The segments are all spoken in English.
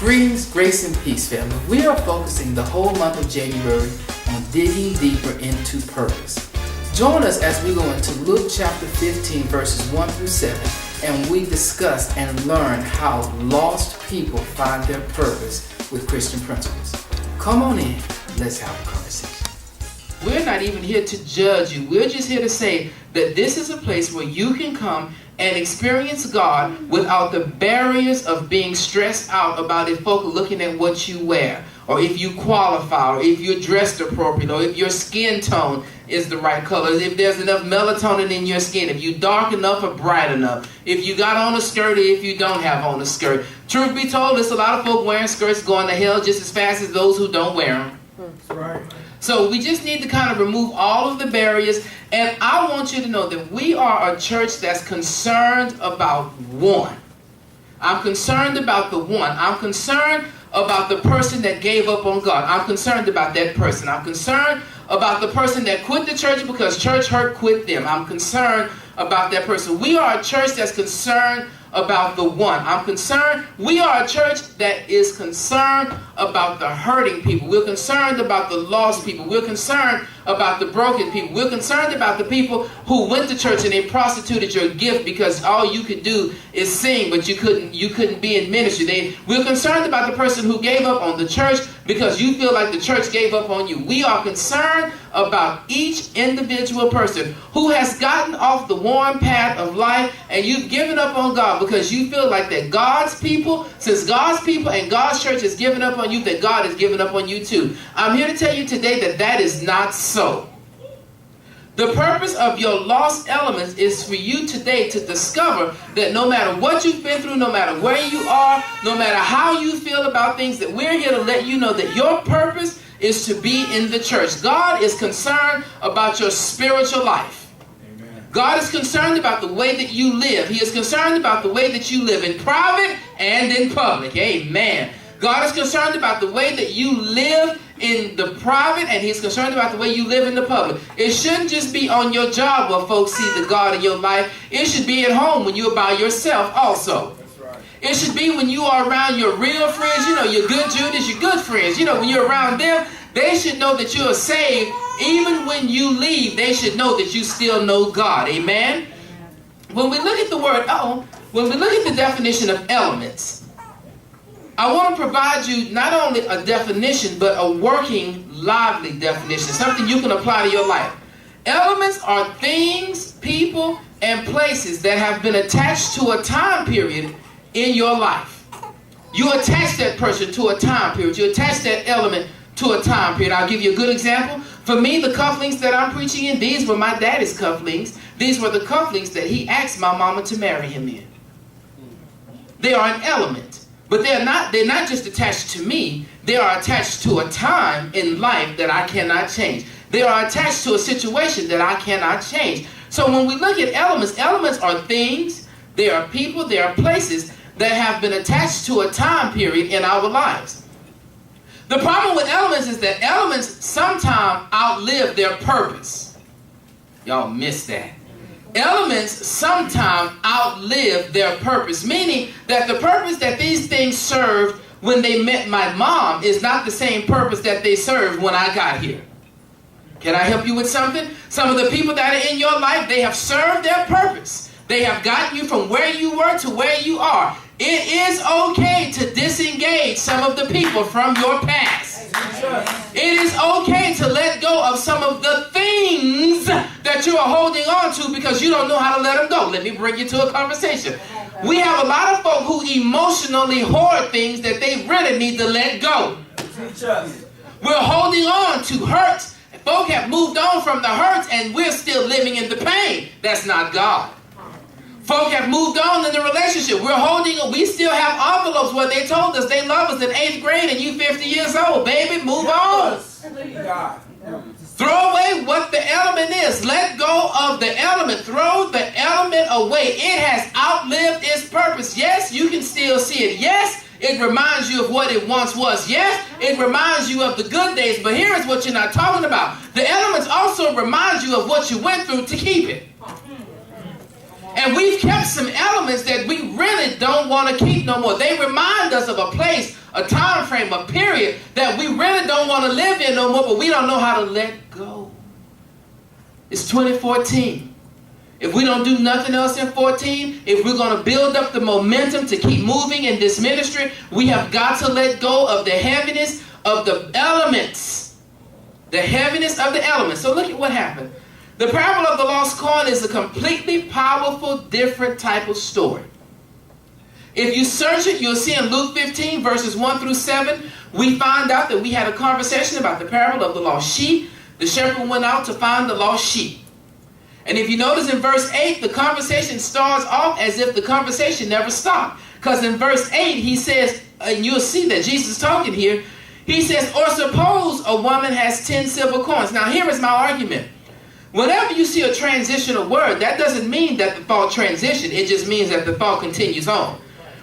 Greetings, grace, and peace, family. We are focusing the whole month of January on digging deeper into purpose. Join us as we go into Luke chapter 15, verses 1 through 7, and we discuss and learn how lost people find their purpose with Christian principles. Come on in, let's have a conversation. We're not even here to judge you. We're just here to say that this is a place where you can come and experience God without the barriers of being stressed out about if folk are looking at what you wear, or if you qualify, or if you're dressed appropriately, or if your skin tone is the right color, if there's enough melatonin in your skin, if you're dark enough or bright enough, if you got on a skirt or if you don't have on a skirt. Truth be told, there's a lot of folk wearing skirts going to hell just as fast as those who don't wear them. That's right. So we just need to kind of remove all of the barriers. And I want you to know that we are a church that's concerned about one. I'm concerned about the one. I'm concerned about the person that gave up on God. I'm concerned about that person. I'm concerned about the person that quit the church because church hurt quit them. I'm concerned about that person. We are a church that's concerned about the one. I'm concerned. We are a church that is concerned about the hurting people. We're concerned about the lost people. We're concerned about the broken people. We're concerned about the people who went to church and they prostituted your gift because all you could do is sing, but you couldn't be in ministry. We're concerned about the person who gave up on the church because you feel like the church gave up on you. We are concerned about each individual person who has gotten off the worn path of life and you've given up on God because you feel like that God's people, since God's people and God's church has given up on you, that God has given up on you too. I'm here to tell you today that that is not so. The purpose of your lost elements is for you today to discover that no matter what you've been through, no matter where you are, no matter how you feel about things, that we're here to let you know that your purpose is to be in the church. God is concerned about your spiritual life. Amen. God is concerned about the way that you live. He is concerned about the way that you live in private and in public. Amen. God is concerned about the way that you live in the private, and He's concerned about the way you live in the public. It shouldn't just be on your job where folks see the God in your life. It should be at home when you're by yourself also. That's right. It should be when you are around your real friends, your good Judas, your good friends. When you're around them, they should know that you are saved. Even when you leave, they should know that you still know God. Amen? When we look at the word, when we look at the definition of elements, I want to provide you not only a definition, but a working, lively definition, something you can apply to your life. Elements are things, people, and places that have been attached to a time period in your life. You attach that person to a time period. You attach that element to a time period. I'll give you a good example. For me, the cufflinks that I'm preaching in, these were my daddy's cufflinks. These were the cufflinks that he asked my mama to marry him in. They are an element. But they're not just attached to me. They are attached to a time in life that I cannot change. They are attached to a situation that I cannot change. So when we look at elements, elements are things, they are people, they are places that have been attached to a time period in our lives. The problem with elements is that elements sometimes outlive their purpose. Y'all missed that. Elements sometimes outlive their purpose, meaning that the purpose that these things served when they met my mom is not the same purpose that they served when I got here. Can I help you with something? Some of the people that are in your life, they have served their purpose. They have gotten you from where you were to where you are. It is okay to disengage some of the people from your past. It is okay to let go of some of the things that you are holding on to because you don't know how to let them go. Let me bring you to a conversation. We have a lot of folk who emotionally hoard things that they really need to let go. We're holding on to hurts. Folk have moved on from the hurts and we're still living in the pain. That's not God. Folk have moved on in the relationship. We still have envelopes where they told us they love us in 8th grade and you 50 years old. Baby, move on. Throw away what the element is. Let go of the element. Throw the element away. It has outlived its purpose. Yes, you can still see it. Yes, it reminds you of what it once was. Yes, it reminds you of the good days. But here is what you're not talking about. The elements also remind you of what you went through to keep it. And we've kept some elements that we really don't want to keep no more. They remind us of a place, a time frame, a period that we really don't want to live in no more, but we don't know how to let go. It's 2014. If we don't do nothing else in 14, if we're going to build up the momentum to keep moving in this ministry, we have got to let go of the heaviness of the elements. The heaviness of the elements. So look at what happened. The parable of the lost coin is a completely powerful, different type of story. If you search it, you'll see in Luke 15, verses 1 through 7, we find out that we had a conversation about the parable of the lost sheep. The shepherd went out to find the lost sheep. And if you notice in verse 8, the conversation starts off as if the conversation never stopped. Because in verse 8, he says, and you'll see that Jesus is talking here, he says, or suppose a woman has 10 silver coins. Now here is my argument. Whenever you see a transitional word, that doesn't mean that the thought transition. It just means that the thought continues on.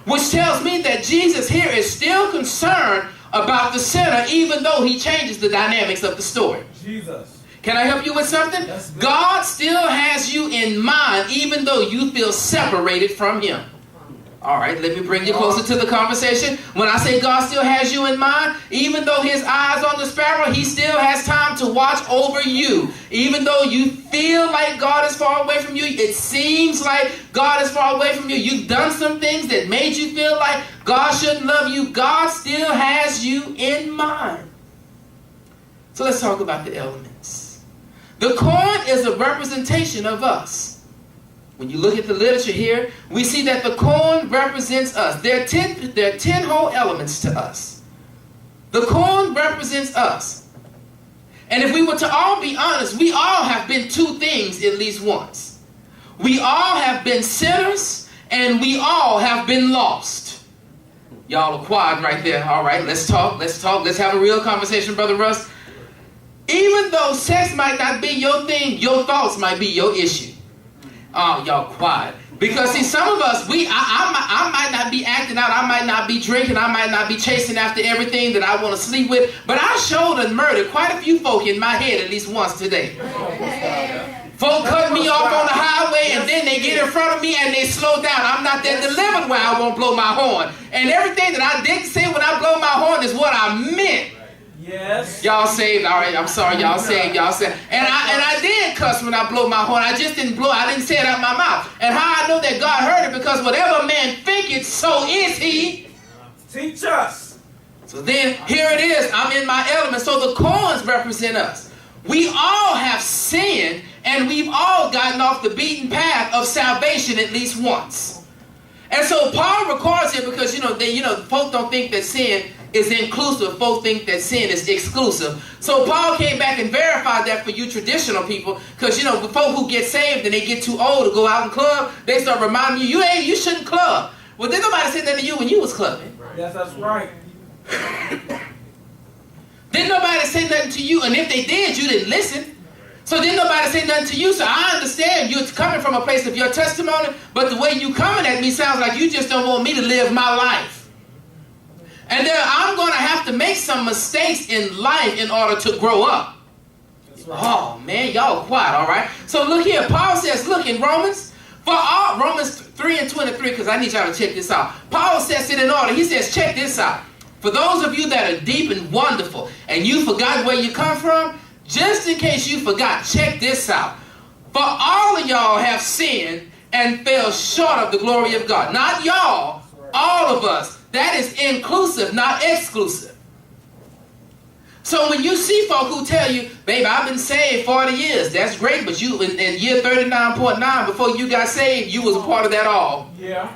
Which tells me that Jesus here is still concerned about the sinner, even though he changes the dynamics of the story. Jesus. Can I help you with something? God still has you in mind, even though you feel separated from him. All right, let me bring you closer to the conversation. When I say God still has you in mind, even though his eyes on the sparrow, he still has time to watch over you. Even though you feel like God is far away from you, it seems like God is far away from you, you've done some things that made you feel like God shouldn't love you, God still has you in mind. So let's talk about the elements. The coin is a representation of us. When you look at the literature here, we see that the coin represents us. There are 10 whole elements to us. The coin represents us. And if we were to all be honest, we all have been two things at least once. We all have been sinners, and we all have been lost. Y'all are quiet right there. All right, let's talk. Let's have a real conversation, Brother Russ. Even though sex might not be your thing, your thoughts might be your issue. Oh, y'all quiet. Because see, some of us, I might not be acting out, I might not be drinking, I might not be chasing after everything that I want to sleep with, but I showed and murdered quite a few folk in my head at least once today. Folk cut me off on the highway and then they get in front of me and they slow down. I'm not that delivered where I won't blow my horn. And everything that I didn't say when I blow my horn is what I meant. Yes. Y'all saved, all right, I'm sorry, y'all saved. And I did cuss when I blow my horn. I just didn't blow, I didn't say it out my mouth. And how I know that God heard it? Because whatever man thinketh, so is he. Teach us. So then, here it is, I'm in my element. So the coins represent us. We all have sinned, and we've all gotten off the beaten path of salvation at least once. And so Paul records here because, folk don't think that sin is inclusive. Folk think that sin is exclusive. So Paul came back and verified that for you traditional people, because the folk who get saved and they get too old to go out and club, they start reminding you shouldn't club. Well, didn't nobody say that to you when you was clubbing? Yes, that's right. Didn't nobody say nothing to you, and if they did, you didn't listen. So didn't nobody say nothing to you. So I understand you're coming from a place of your testimony, but the way you coming at me sounds like you just don't want me to live my life. And then I'm going to have to make some mistakes in life in order to grow up. Right. Oh, man, y'all quiet, all right? So look here. Paul says, look, in Romans 3 and 23, because I need y'all to check this out. Paul says it in order. He says, check this out. For those of you that are deep and wonderful, and you forgot where you come from, just in case you forgot, check this out. For all of y'all have sinned and fell short of the glory of God. Not y'all, all of us. That is inclusive, not exclusive. So when you see folk who tell you, babe, I've been saved 40 years, that's great, but you in year 39.9 before you got saved, you was a part of that all. Yeah.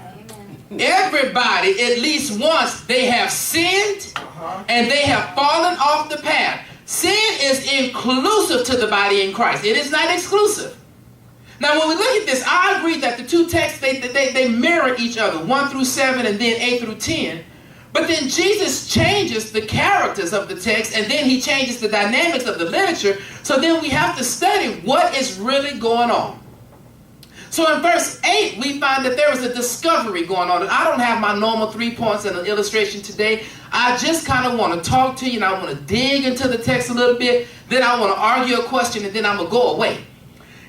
Everybody, at least once, they have sinned and they have fallen off the path. Sin is inclusive to the body in Christ. It is not exclusive. Now, when we look at this, I agree that the two texts, they mirror each other, 1 through 7 and then 8 through 10. But then Jesus changes the characters of the text, and then he changes the dynamics of the literature. So then we have to study what is really going on. So in verse 8, we find that there is a discovery going on. And I don't have my normal 3 points and an illustration today. I just kind of want to talk to you, and I want to dig into the text a little bit. Then I want to argue a question, and then I'm going to go away.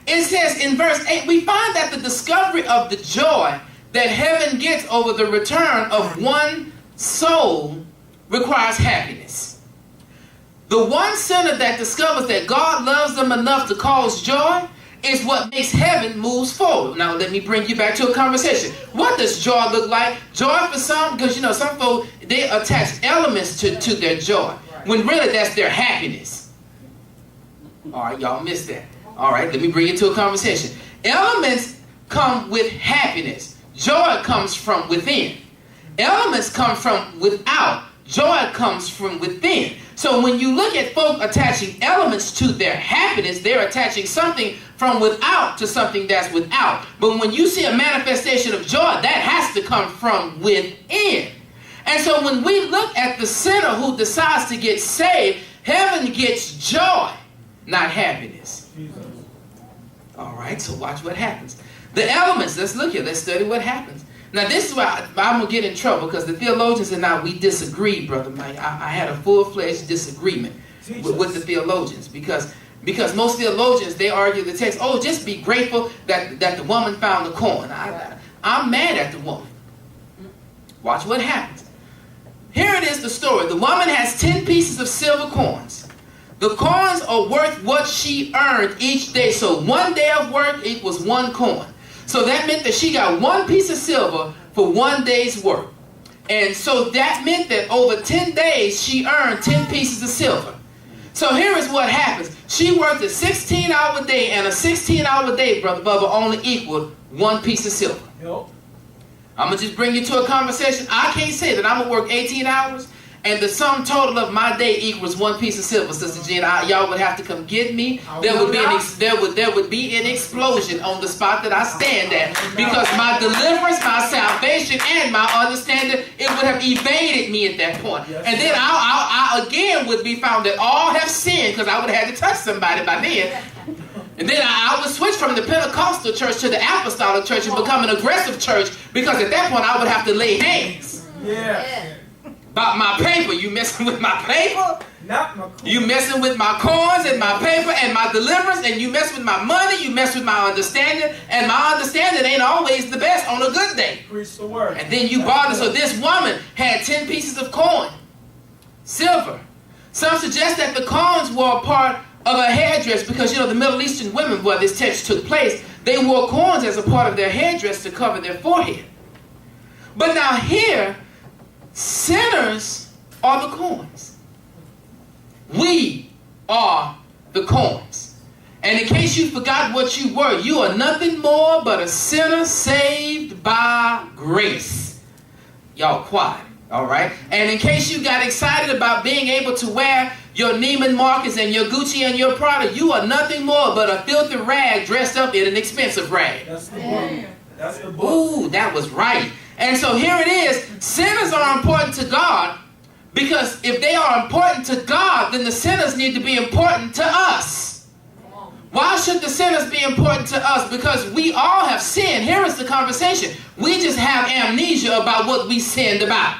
It says in verse 8, we find that the discovery of the joy that heaven gets over the return of one soul requires happiness. The one sinner that discovers that God loves them enough to cause joy is what makes heaven moves forward. Now let me bring you back to a conversation. What does joy look like? Joy for some, because you know some folks, they attach elements to their joy, when really that's their happiness. All right, y'all missed that. All right, let me bring it to a conversation. Elements come with happiness. Joy comes from within. Elements come from without. Joy comes from within. So when you look at folk attaching elements to their happiness, they're attaching something from without to something that's without. But when you see a manifestation of joy, that has to come from within. And so when we look at the sinner who decides to get saved, heaven gets joy, not happiness. Jesus. All right, so watch what happens. The elements, let's look here, let's study what happens. Now this is why I'm going to get in trouble, because the theologians and I, we disagreed, Brother Mike. I had a full-fledged disagreement with the theologians, because most theologians, they argue the text, oh, just be grateful that the woman found the coin. I'm mad at the woman. Watch what happens. Here it is, the story. The woman has 10 pieces of silver coins. The coins are worth what she earned each day. So one day of work equals one coin. So that meant that she got one piece of silver for one day's work. And so that meant that over 10 days, she earned 10 pieces of silver. So here is what happens. She worked a 16-hour day, and a 16-hour day, Brother Bubba, only equaled one piece of silver. Yep. I'm going to just bring you to a conversation. I can't say that I'm going to work 18 hours and the sum total of my day equals one piece of silver, Sister Jen. Y'all would have to come get me. There would be an explosion on the spot that I stand at, because my deliverance, my salvation, and my understanding, it would have evaded me at that point. And then I again would be found that all have sinned, because I would have had to touch somebody by then. And then I would switch from the Pentecostal church to the Apostolic church and become an aggressive church, because at that point I would have to lay hands. Yeah. About my paper. You messing with my paper? Not my coin. You messing with my coins and my paper and my deliverance, and you mess with my money, you mess with my understanding, and my understanding ain't always the best on a good day. Preach the word. And then you bother. So this woman had 10 pieces of coin, silver. Some suggest that the coins were a part of a hairdress, because, you know, the Middle Eastern women where this text took place, they wore coins as a part of their hairdress to cover their forehead. But now here, sinners are the coins. We are the coins. And in case you forgot what you were, you are nothing more but a sinner saved by grace. Y'all quiet, all right? And in case you got excited about being able to wear your Neiman Marcus and your Gucci and your Prada, you are nothing more but a filthy rag dressed up in an expensive rag. That's the book. That's the book. Ooh, that was right. And so here it is. Sinners are important to God, because if they are important to God, then the sinners need to be important to us. Why should the sinners be important to us? Because we all have sinned. Here is the conversation. We just have amnesia about what we sinned about.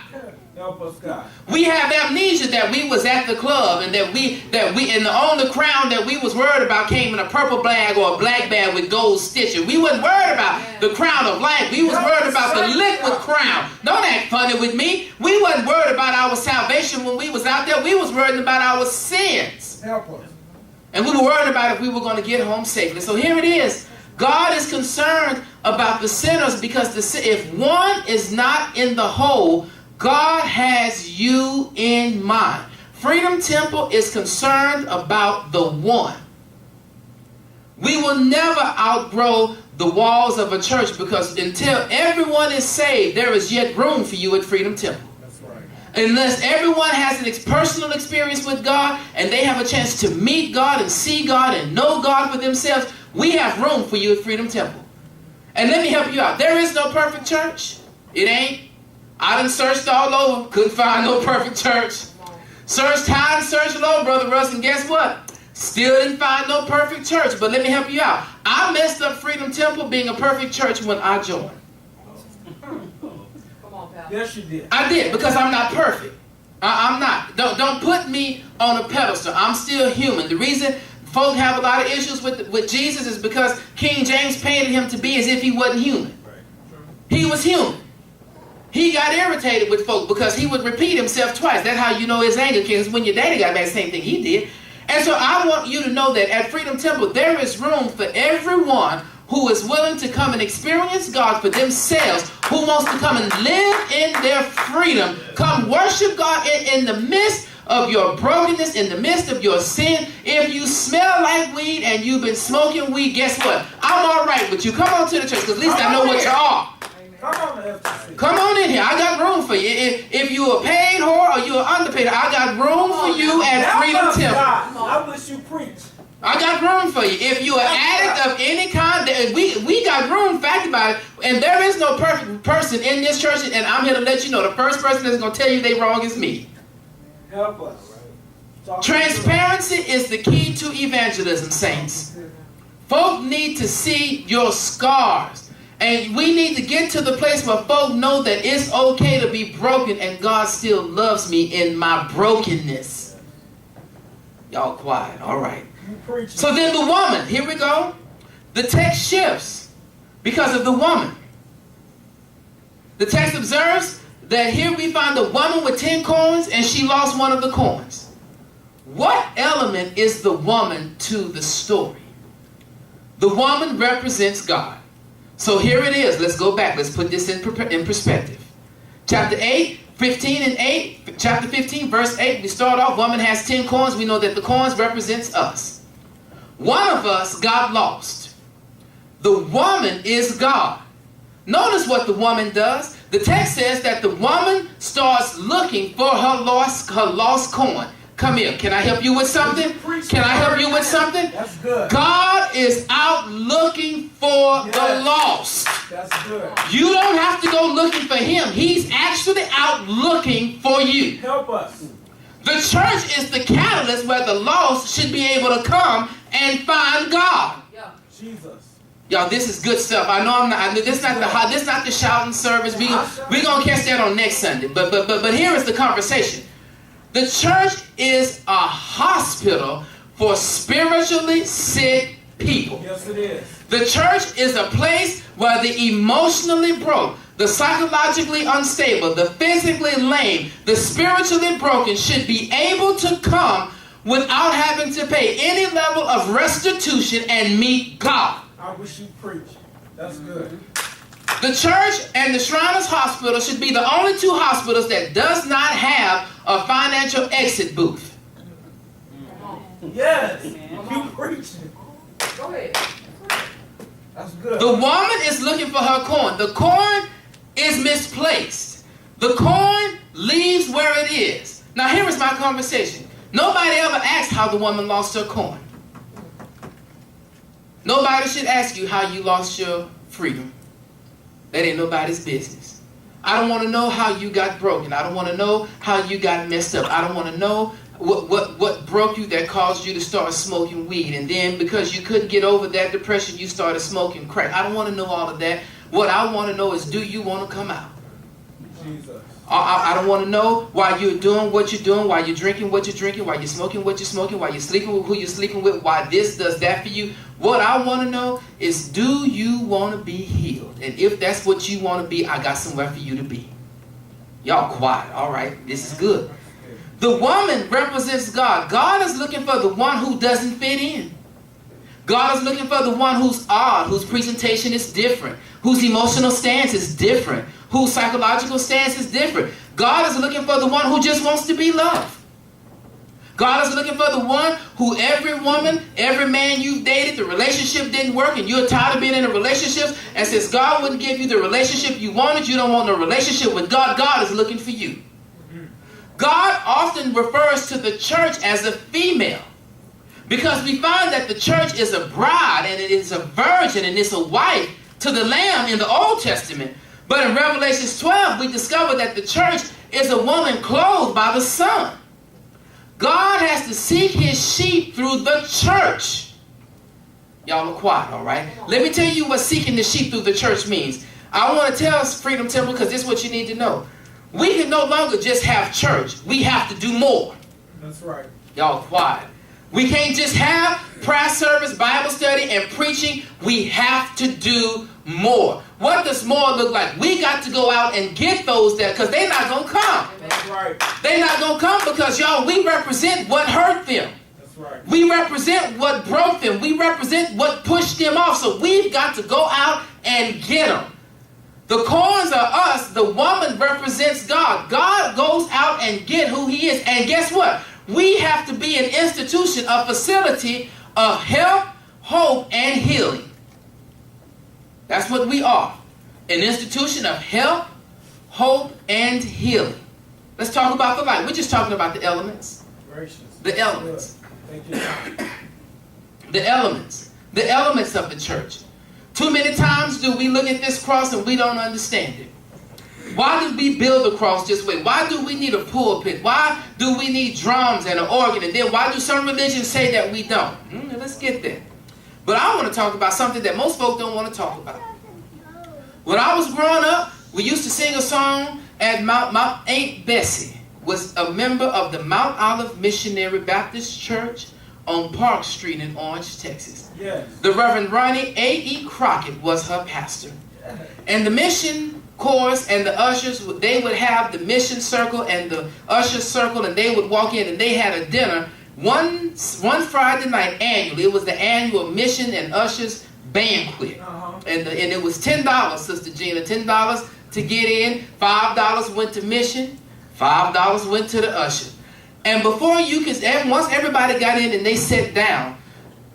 Help us, God. We have amnesia that we was at the club, and that we and the only crown that we was worried about came in a purple bag or a black bag with gold stitching. We wasn't worried about the crown of life. We was worried about the liquid crown. Don't act funny with me. We wasn't worried about our salvation when we was out there. We was worried about our sins. Help us. And we were worried about if we were going to get home safely. So here it is. God is concerned about the sinners, because if one is not in the whole, God has you in mind. Freedom Temple is concerned about the one. We will never outgrow the walls of a church, because until everyone is saved, there is yet room for you at Freedom Temple. That's right. Unless everyone has an personal experience with God, and they have a chance to meet God and see God and know God for themselves, we have room for you at Freedom Temple. And let me help you out. There is no perfect church. It ain't. I done searched all over, couldn't find no perfect church. Searched high and searched low, Brother Russ, and guess what? Still didn't find no perfect church. But let me help you out. I messed up Freedom Temple being a perfect church when I joined. Come on, pal. Yes, you did. I did, because I'm not perfect. I'm not. Don't put me on a pedestal. I'm still human. The reason folk have a lot of issues with Jesus is because King James painted him to be as if he wasn't human. He was human. He got irritated with folk because he would repeat himself twice. That's how you know his anger came. When your daddy got mad, the same thing he did. And so I want you to know that at Freedom Temple, there is room for everyone who is willing to come and experience God for themselves, who wants to come and live in their freedom. Come worship God in the midst of your brokenness, in the midst of your sin. If you smell like weed and you've been smoking weed, guess what? I'm all right with you. Come on to the church, because at least I know what you are. Come on, FTC. Come on in here. I got room for you. If you're a paid whore or you're underpaid, I got room for you at Freedom Temple. I wish you preached. I got room for you. If you're an addict of any kind, we got room, fact about it. And there is no perfect person in this church, and I'm here to let you know the first person that's going to tell you they wrong is me. Help us. Transparency is the key to evangelism, saints. Folk need to see your scars. And we need to get to the place where folk know that it's okay to be broken and God still loves me in my brokenness. Y'all quiet, all right. So then the woman, here we go. The text shifts because of the woman. The text observes that here we find a woman with 10 coins and she lost one of the coins. What element is the woman to the story? The woman represents God. So here it is. Let's go back. Let's put this in perspective. Chapter 8, 15 and 8. Chapter 15, verse 8. We start off, woman has 10 coins. We know that the coins represents us. One of us got lost. The woman is God. Notice what the woman does. The text says that the woman starts looking for her lost coin. Come here. Can I help you with something? Can I help you with something? That's good. God is out looking for the lost. That's good. You don't have to go looking for him. He's actually out looking for you. Help us. The church is the catalyst where the lost should be able to come and find God. Yeah. Jesus. Y'all, this is good stuff. I know I'm not. This not the shouting service. We gonna catch that on next Sunday. But here is the conversation. The church is a hospital for spiritually sick people. Yes, it is. The church is a place where the emotionally broke, the psychologically unstable, the physically lame, the spiritually broken should be able to come without having to pay any level of restitution and meet God. I wish you preached. That's good. The church and the Shriners Hospital should be the only two hospitals that does not have a financial exit booth. Yes. You preaching. Go ahead. That's good. The woman is looking for her coin. The coin is misplaced. The coin leaves where it is. Now here is my conversation. Nobody ever asked how the woman lost her coin. Nobody should ask you how you lost your freedom. That ain't nobody's business. I don't want to know how you got broken. I don't want to know how you got messed up. I don't want to know what broke you that caused you to start smoking weed. And then because you couldn't get over that depression, you started smoking crack. I don't want to know all of that. What I want to know is, do you want to come out? Jesus. I don't want to know why you're doing what you're doing, why you're drinking what you're drinking, why you're smoking what you're smoking, why you're sleeping with who you're sleeping with, why this does that for you. What I want to know is, do you want to be healed? And if that's what you want to be, I got somewhere for you to be. Y'all quiet. All right. This is good. The woman represents God. God is looking for the one who doesn't fit in. God is looking for the one who's odd, whose presentation is different, whose emotional stance is different, whose psychological stance is different. God is looking for the one who just wants to be loved. God is looking for the one who every woman, every man you've dated, the relationship didn't work and you're tired of being in a relationship, and since God wouldn't give you the relationship you wanted, you don't want a relationship with God. God is looking for you. God often refers to the church as a female, because we find that the church is a bride and it is a virgin and it's a wife to the Lamb in the Old Testament. But in Revelation 12, we discover that the church is a woman clothed by the Son. God has to seek his sheep through the church. Y'all are quiet, all right? Let me tell you what seeking the sheep through the church means. I want to tell Freedom Temple, because this is what you need to know. We can no longer just have church. We have to do more. That's right. Y'all quiet. We can't just have prayer service, Bible study, and preaching. We have to do more. What does more look like? We got to go out and get those there because they're not going to come. That's right. They're not going to come because, y'all, we represent what hurt them. That's right. We represent what broke them. We represent what pushed them off. So we've got to go out and get them. The coins are us. The woman represents God. God goes out and get who he is. And guess what? We have to be an institution, a facility of help, hope, and healing. That's what we are. An institution of help, hope, and healing. Let's talk about the light. We're just talking about the elements. Gracious. The elements. Thank you. The elements. The elements of the church. Too many times do we look at this cross and we don't understand it. Why did we build a cross this way? Why do we need a pulpit? Why do we need drums and an organ? And then why do some religions say that we don't? Let's get there. But I want to talk about something that most folk don't want to talk about. When I was growing up, we used to sing a song at Mount Aunt Bessie was a member of the Mount Olive Missionary Baptist Church on Park Street in Orange, Texas. Yes. The Reverend Ronnie A.E. Crockett was her pastor. And the mission chorus and the ushers, they would have the mission circle and the usher circle, and they would walk in and they had a dinner one Friday night annually. It was the annual mission and ushers banquet. And it was $10, Sister Gina, $10 to get in, $5 went to mission, $5 went to the usher. And before you could, once everybody got in and they sat down,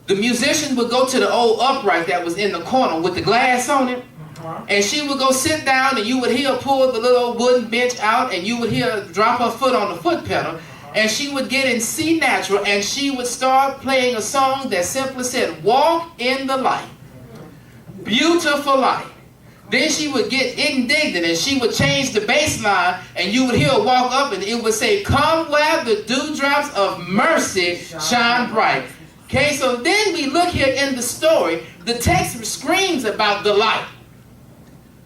the musician would go to the old upright that was in the corner with the glass on it, and she would go sit down, and you would hear her pull the little old wooden bench out, and you would hear her drop her foot on the foot pedal, and she would get in C natural, and she would start playing a song that simply said, "Walk in the light, beautiful light." Then she would get indignant and she would change the bass line, and you would hear her walk up and it would say, "Come where the dewdrops of mercy shine bright." Okay, so then we look here in the story, the text screams about the light.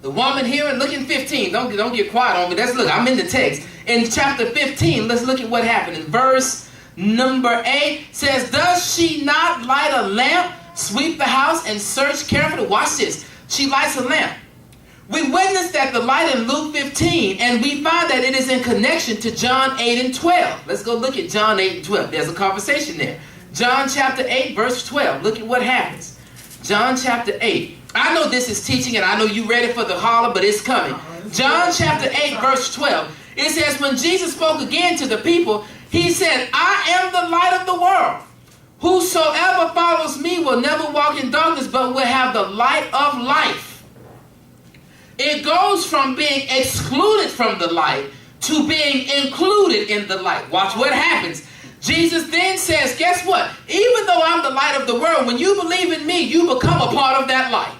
The woman here, and look in 15, don't get quiet on me, let's look, I'm in the text. In chapter 15, let's look at what happened. In verse number 8 says, "Does she not light a lamp, sweep the house, and search carefully?" Watch this. She lights a lamp. We witnessed that the light in Luke 15, and we find that it is in connection to John 8 and 12. Let's go look at John 8 and 12. There's a conversation there. John chapter 8, verse 12. Look at what happens. John chapter 8. I know this is teaching, and I know you're ready for the holler, but it's coming. John chapter 8, verse 12. It says, when Jesus spoke again to the people, he said, "I am the light of the world. Whosoever follows me will never walk in darkness, but will have the light of life." It goes from being excluded from the light to being included in the light. Watch what happens. Jesus then says, guess what? Even though I'm the light of the world, when you believe in me, you become a part of that light.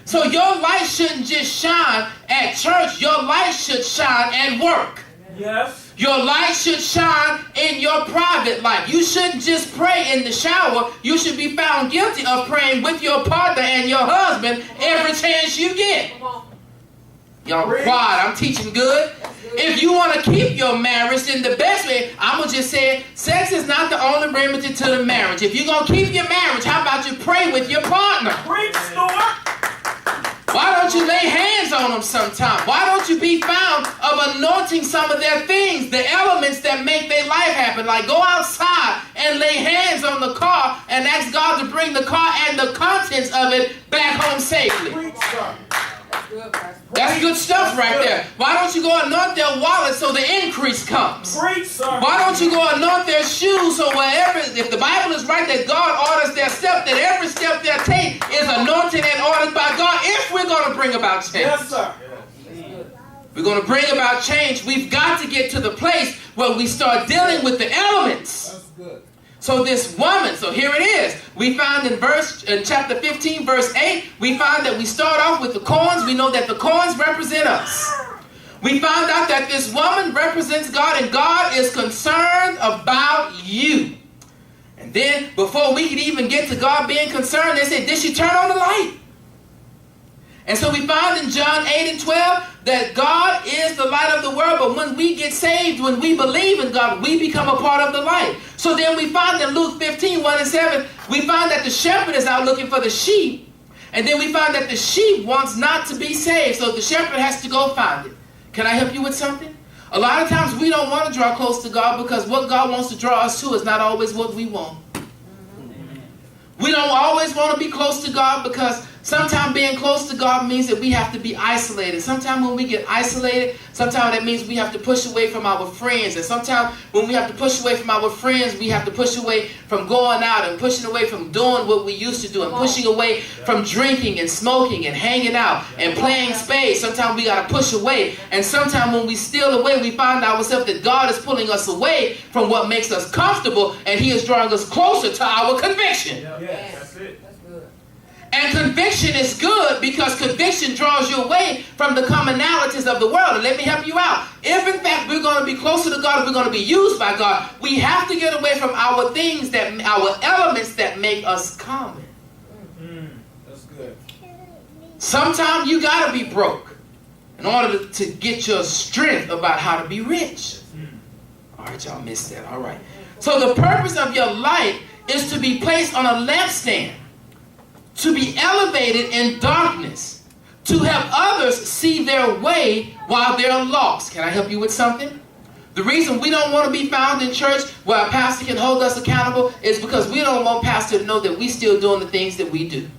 So your light shouldn't just shine at church. Your light should shine at work. Yes. Your light should shine in your private life. You shouldn't just pray in the shower. You should be found guilty of praying with your partner and your husband every chance you get. Y'all quiet, I'm teaching good. If you want to keep your marriage, then the best way, I'm going to just say it, sex is not the only remedy to the marriage. If you're going to keep your marriage, how about you pray with your partner? Preach, Lord. Why don't you lay hands on them sometime? Why don't you be found of anointing some of their things, the elements that make their life happen? Like go outside and lay hands on the car and ask God to bring the car and the contents of it back home safely. Preach, sir. That's good stuff right there. Why don't you go anoint their wallet so the increase comes? Preach, sir. Why don't you go anoint their shoes so wherever, if the Bible is right that God orders their step, that every step they take is anointed and ordered by God if we're going to bring about change. Yes, sir. We're going to bring about change. We've got to get to the place where we start dealing with the elements. That's good. So this woman, so here it is. We found in chapter 15, verse 8, we find that we start off with the corns. We know that the corns represent us. We found out that this woman represents God, and God is concerned about you. And then before we could even get to God being concerned, they said, did she turn on the light? And so we find in John 8 and 12 that God is the light of the world, but when we get saved, when we believe in God, we become a part of the light. So then we find in Luke 15 15, 1 and 7, we find that the shepherd is out looking for the sheep. And then we find that the sheep wants not to be saved. So the shepherd has to go find it. Can I help you with something? A lot of times we don't want to draw close to God because what God wants to draw us to is not always what we want. We don't always want to be close to God because sometimes being close to God means that we have to be isolated. Sometimes when we get isolated, sometimes that means we have to push away from our friends. And sometimes when we have to push away from our friends, we have to push away from going out and pushing away from doing what we used to do and pushing away from drinking and smoking and hanging out and playing spades. Sometimes we got to push away. And sometimes when we steal away, we find ourselves that God is pulling us away from what makes us comfortable and He is drawing us closer to our conviction. Yes, that's it. That's good. And conviction is good because conviction draws you away from the commonalities of the world. And let me help you out. If in fact we're going to be closer to God, if we're going to be used by God, we have to get away from our things, our elements that make us common. That's good. Sometimes you got to be broke in order to get your strength about how to be rich. All right, y'all missed that. All right. So the purpose of your light is to be placed on a lampstand, to be elevated in darkness, to help others see their way while they're lost. Can I help you with something? The reason we don't want to be found in church where a pastor can hold us accountable is because we don't want pastor to know that we still doing the things that we do.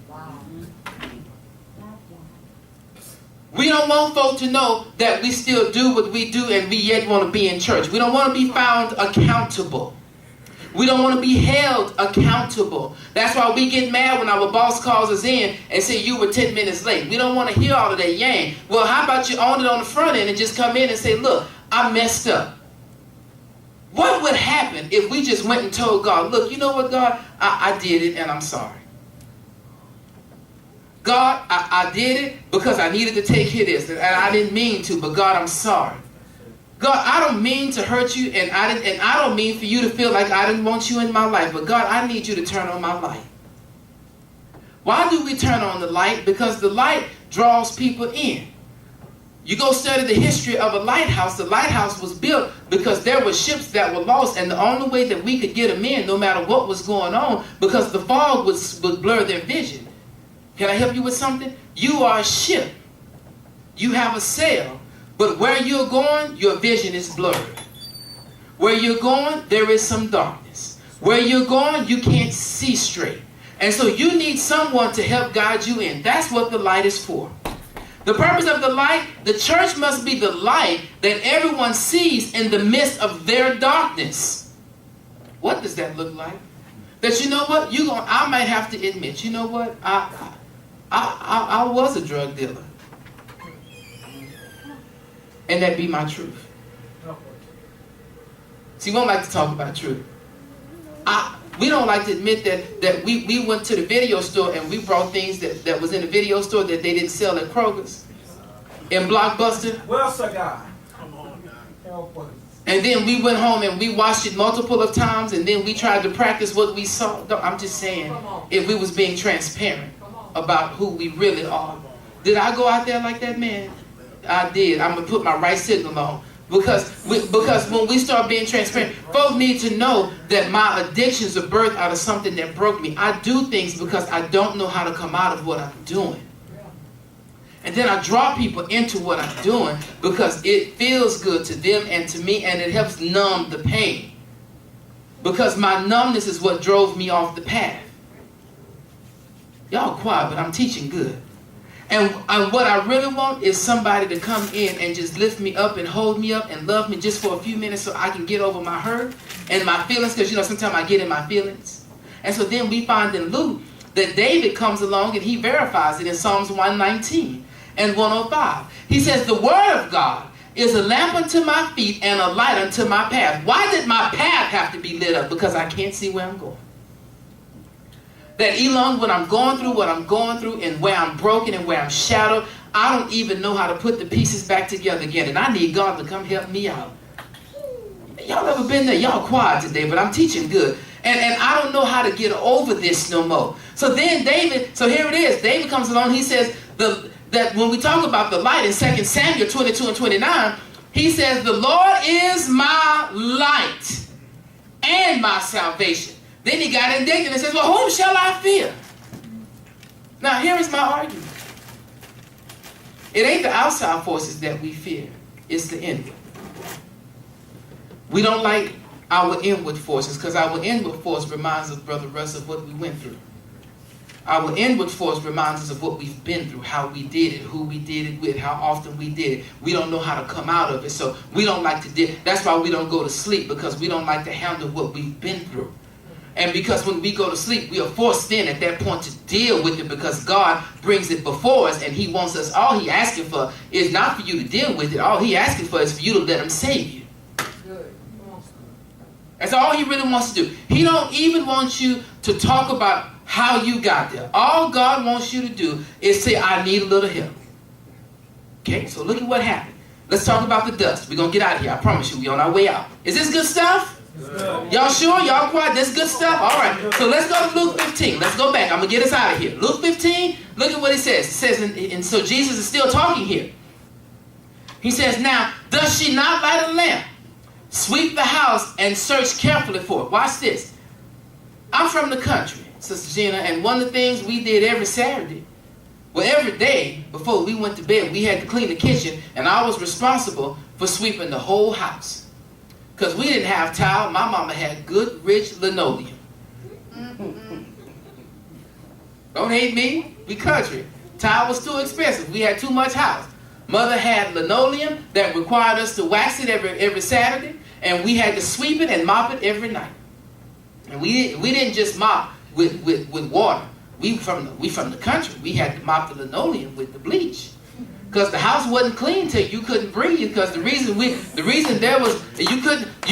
We don't want folk to know that we still do what we do and we yet want to be in church. We don't want to be found accountable. We don't want to be held accountable. That's why we get mad when our boss calls us in and say you were 10 minutes late. We don't want to hear all of that yang. Well, how about you own it on the front end and just come in and say, look, I messed up. What would happen if we just went and told God, look, you know what, God? I did it and I'm sorry. God, I did it because I needed to take care of this and I didn't mean to, but God, I'm sorry. God, I don't mean to hurt you, and I don't mean for you to feel like I didn't want you in my life. But God, I need you to turn on my light. Why do we turn on the light? Because the light draws people in. You go study the history of a lighthouse. The lighthouse was built because there were ships that were lost, and the only way that we could get them in, no matter what was going on, because the fog would blur their vision. Can I help you with something? You are a ship. You have a sail. But where you're going, your vision is blurred. Where you're going, there is some darkness. Where you're going, you can't see straight. And so you need someone to help guide you in. That's what the light is for. The purpose of the light, the church must be the light that everyone sees in the midst of their darkness. What does that look like? That you know what? I might have to admit, you know what? I was a drug dealer. And that be my truth. See, we don't like to talk about truth. We don't like to admit that we went to the video store and we brought things that was in the video store that they didn't sell at Kroger's, in Blockbuster. Well, sir, God. Come on, God. Help us. And then we went home and we watched it multiple of times and then we tried to practice what we saw. No, I'm just saying, if we was being transparent about who we really are. Did I go out there like that, man? I did. I'm going to put my right signal on. Because when we start being transparent, folks need to know that my addictions are birthed out of something that broke me. I do things because I don't know how to come out of what I'm doing. And then I draw people into what I'm doing because it feels good to them and to me, and it helps numb the pain. Because my numbness is what drove me off the path. Y'all quiet, but I'm teaching good. And what I really want is somebody to come in and just lift me up and hold me up and love me just for a few minutes so I can get over my hurt and my feelings. Because, sometimes I get in my feelings. And so then we find in Luke that David comes along and he verifies it in Psalms 119 and 105. He says, the word of God is a lamp unto my feet and a light unto my path. Why did my path have to be lit up? Because I can't see where I'm going. That Elon, when I'm going through what I'm going through and where I'm broken and where I'm shattered, I don't even know how to put the pieces back together again. And I need God to come help me out. Y'all ever been there? Y'all quiet today, but I'm teaching good. And I don't know how to get over this no more. So then so here it is. David comes along. He says that when we talk about the light in 2 Samuel 22 and 29, he says, the Lord is my light and my salvation. Then he got indignant and says, well, whom shall I fear? Now, here is my argument. It ain't the outside forces that we fear. It's the inward. We don't like our inward forces because our inward force reminds us, Brother Russ, of what we went through. Our inward force reminds us of what we've been through, how we did it, who we did it with, how often we did it. We don't know how to come out of it, so we don't like to do. That's why we don't go to sleep, because we don't like to handle what we've been through. And because when we go to sleep, we are forced in at that point to deal with it, because God brings it before us and he wants us, all he asking for is not for you to deal with it. All he asking for is for you to let him save you. Good. Come on. That's all he really wants to do. He don't even want you to talk about how you got there. All God wants you to do is say, I need a little help. Okay, so look at what happened. Let's talk about the dust. We're going to get out of here. I promise you, we're on our way out. Is this good stuff? Y'all sure? Y'all quiet? This good stuff? All right. So let's go to Luke 15. Let's go back. I'm going to get us out of here. Luke 15, look at what it says. It says, and so Jesus is still talking here. He says, now, does she not light a lamp, sweep the house, and search carefully for it? Watch this. I'm from the country, Sister Gina, and one of the things we did every Saturday, well, every day before we went to bed, we had to clean the kitchen, and I was responsible for sweeping the whole house. Because we didn't have tile. My mama had good, rich linoleum. Don't hate me. We country. Tile was too expensive. We had too much house. Mother had linoleum that required us to wax it every Saturday, and we had to sweep it and mop it every night. And we didn't just mop with water. We from the country. We had to mop the linoleum with the bleach. Because the house wasn't clean till you couldn't breathe. Because the reason there was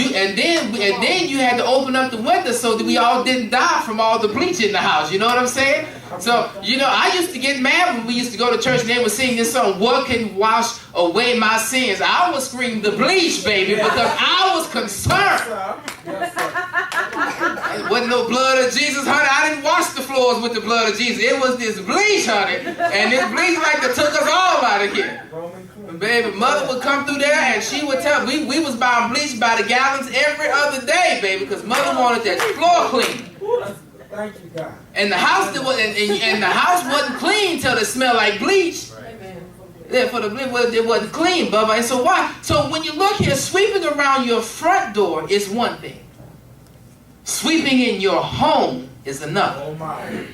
and then you had to open up the window so that we all didn't die from all the bleach in the house. You know what I'm saying? So I used to get mad when we used to go to church and they would sing this song, "What can wash away my sins?" I would scream the bleach, baby, because I was concerned. Yes, sir. It wasn't no blood of Jesus, honey. I didn't wash the floors with the blood of Jesus. It was this bleach, honey, and this bleach like that took us all out of here. Baby, mother would come through there and she would tell we was buying bleach by the gallons every other day, baby, because mother wanted that floor clean. Thank you, God. And the house and the house wasn't clean till it smelled like bleach. Amen. Yeah, for the bleach, it wasn't clean, Bubba. And so why? So when you look here, sweeping around your front door is one thing. Sweeping in your home is another. Oh my.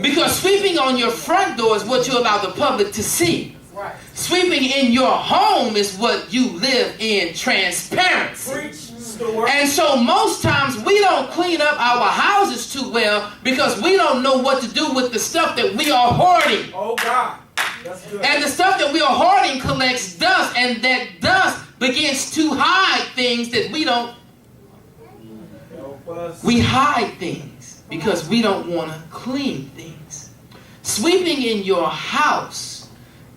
Because sweeping on your front door is what you allow the public to see. Right. Sweeping in your home is what you live in transparency. Preach, Stuart. And so most times we don't clean up our houses too well because we don't know what to do with the stuff that we are hoarding. Oh God. That's good. And the stuff that we are hoarding collects dust, and that dust begins to hide things that we don't. Help us. We hide things because we don't want to clean things. Sweeping in your house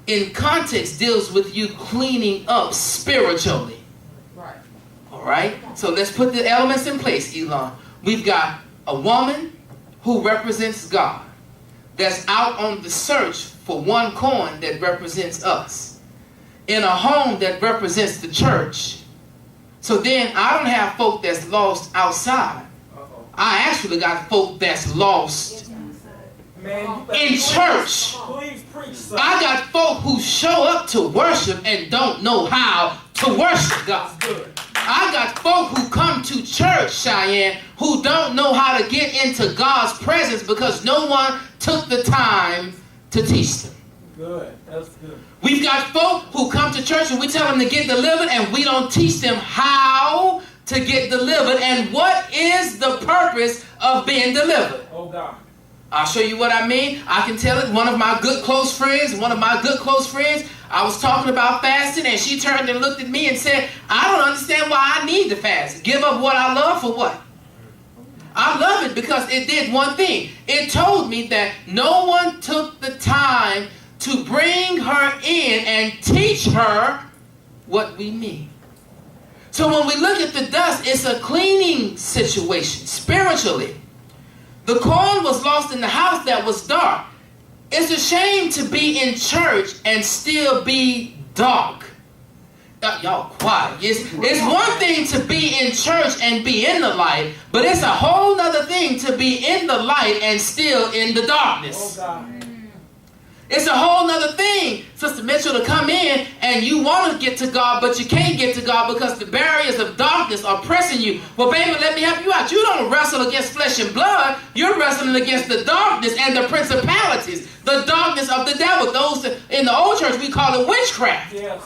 in context deals with you cleaning up spiritually. Right. All right? So let's put the elements in place, Elon. We've got a woman who represents God that's out on the search for one coin that represents us. In a home that represents the church. So then I don't have folk that's lost outside. I actually got folk that's lost Man, in church. Please preach, sir. I got folk who show up to worship and don't know how to worship God. That's good. I got folk who come to church, Cheyenne, who don't know how to get into God's presence because no one took the time to teach them. Good. That's good. We've got folk who come to church and we tell them to get delivered and we don't teach them how to get delivered and what is the purpose of being delivered. Oh God. I'll show you what I mean. I can tell it. One of my good close friends, I was talking about fasting and she turned and looked at me and said, I don't understand why I need to fast. Give up what I love for what? I love it because it did one thing. It told me that no one took the time to bring her in and teach her what we mean. So when we look at the dust, it's a cleaning situation spiritually. The coin was lost in the house that was dark. It's a shame to be in church and still be dark. Y'all quiet. It's one thing to be in church and be in the light, but it's a whole nother thing to be in the light and still in the darkness. Oh, God. It's a whole nother thing, Sister Mitchell, to come in and you want to get to God, but you can't get to God because the barriers of darkness are pressing you. Well, baby, let me help you out. You don't wrestle against flesh and blood. You're wrestling against the darkness and the principalities, the darkness of the devil. Those that, in the old church, we call it witchcraft. Yes.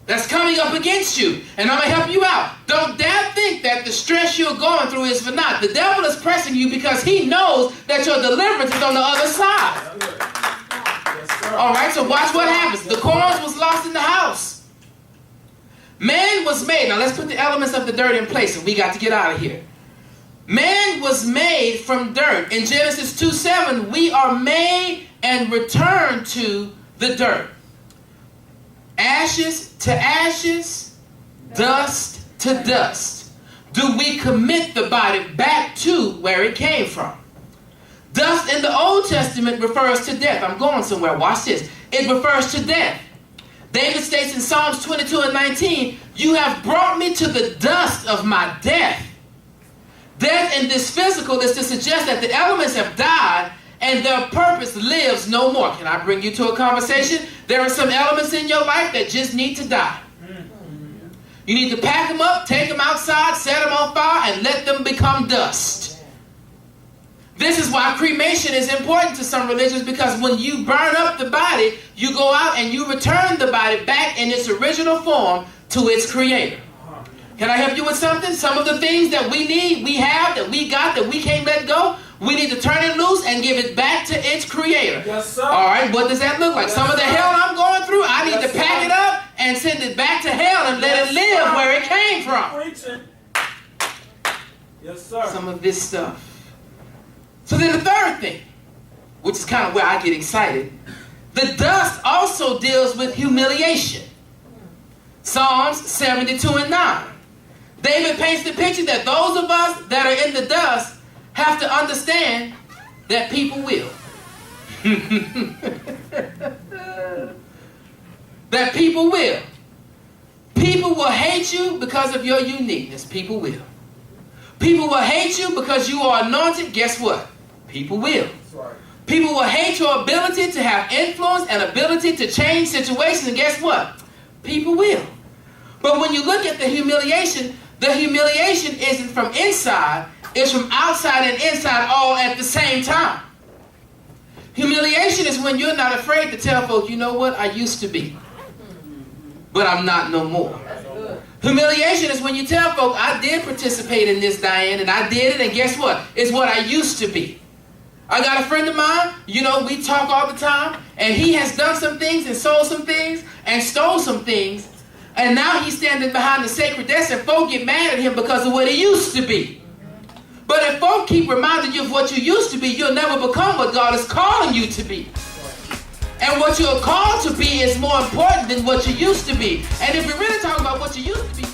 That's coming up against you. And I'm going to help you out. Don't dare think that the stress you're going through is for naught. The devil is pressing you because he knows that your deliverance is on the other side. All right, so watch what happens. The corns was lost in the house. Man was made. Now let's put the elements of the dirt in place and we got to get out of here. Man was made from dirt. In Genesis 2:7, we are made and returned to the dirt. Ashes to ashes, dust to dust. Do we commit the body back to where it came from? Dust in the Old Testament refers to death. I'm going somewhere. Watch this. It refers to death. David states in Psalms 22:19, you have brought me to the dust of my death. Death in this physical is to suggest that the elements have died and their purpose lives no more. Can I bring you to a conversation? There are some elements in your life that just need to die. You need to pack them up, take them outside, set them on fire, and let them become dust. This is why cremation is important to some religions, because when you burn up the body, you go out and you return the body back in its original form to its creator. Can I help you with something? Some of the things that we need, we have, that we got, that we can't let go, we need to turn it loose and give it back to its creator. Yes, sir. All right, what does that look like? Yes, some of the sir. hell I'm going through, I need Yes, to pack sir. it up and send it back to hell and let it live sir. where it came from. Preaching. Yes, sir. Some of this stuff. So then the third thing, which is kind of where I get excited, the dust also deals with humiliation. Psalms 72:9. David paints the picture that those of us that are in the dust have to understand that people will. That people will. People will hate you because of your uniqueness. People will. People will hate you because you are anointed. Guess what? People will. That's right. People will hate your ability to have influence and ability to change situations. And guess what? People will. But when you look at the humiliation isn't from inside. It's from outside and inside all at the same time. Humiliation is when you're not afraid to tell folk, you know what? I used to be. But I'm not no more. Humiliation is when you tell folk, I did participate in this, Diane, and I did it, and guess what? It's what I used to be. I got a friend of mine, you know, we talk all the time, and he has done some things and sold some things and stole some things, and now he's standing behind the sacred desk, and folk get mad at him because of what he used to be. But if folk keep reminding you of what you used to be, you'll never become what God is calling you to be. And what you're called to be is more important than what you used to be. And if we really talk about what you used to be,